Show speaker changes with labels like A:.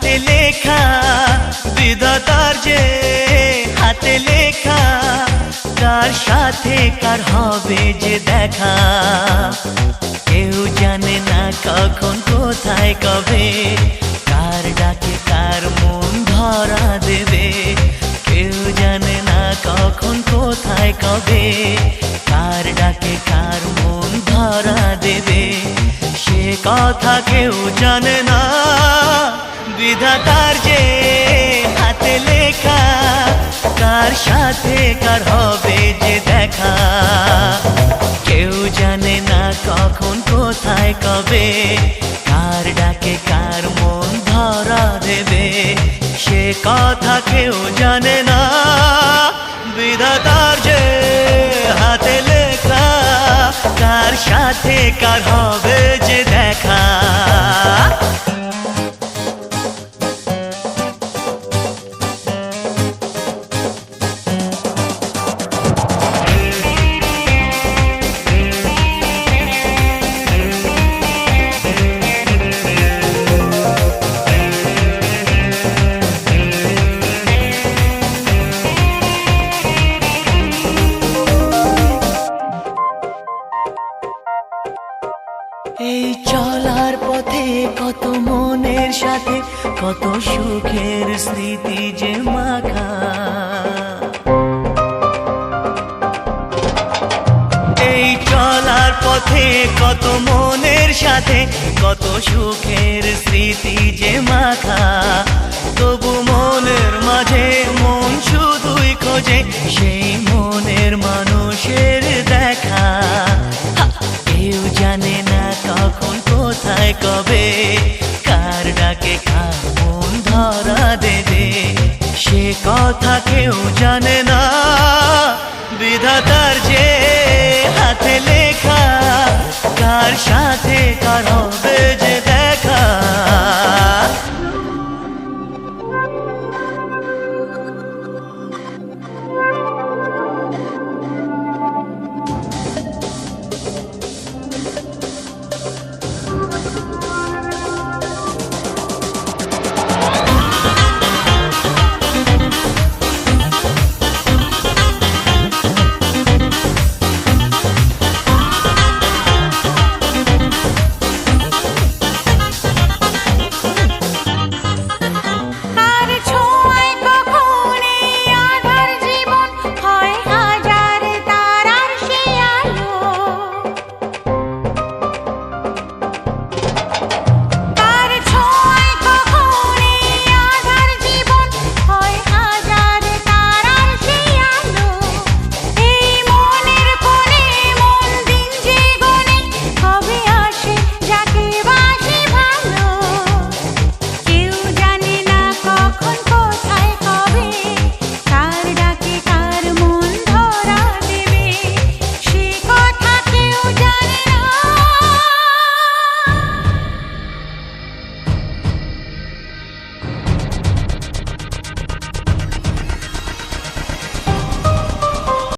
A: হাতে লেখা, বিধাতার যে হাতে লেখা, কার সাথে কার হবে যে দেখা। কেউ জানে না কখন কোথায় কবে, কার ডাকে কার মন ধরা দেবে। কেউ জানে না কখন কোথায় কবে, কার ডাকে কার মন ধরা দেবে। সে কথা কেউ জানে না, বিধাতার যে হাতে লেখা, কার সাথে কার হবে যে দেখা। কেউ জানে না কখন কোথায় কবে, কার ডাকে কার মন ধরা দেবে। সে কথা কেউ জানে না, বিধাতার যে হাতে লেখা, কার সাথে কার হবে যে দেখা। এই চলার পথে কত মনের সাথে কত সুখের স্মৃতি যে মাখা। এই চলার পথে কত মনের সাথে কত সুখের স্মৃতি যে মাখা। তবু মনের মাঝে মন শুধুই খোঁজে সেই মনের মানুষের দেখা। কেউ জানে না কখন কোথায় কবে, কার ডাকে কার মন ধরা দেবে। সে কথা কেউ জানে না, বিধাতার যে হাতে লেখা, কার সাথে কার হবে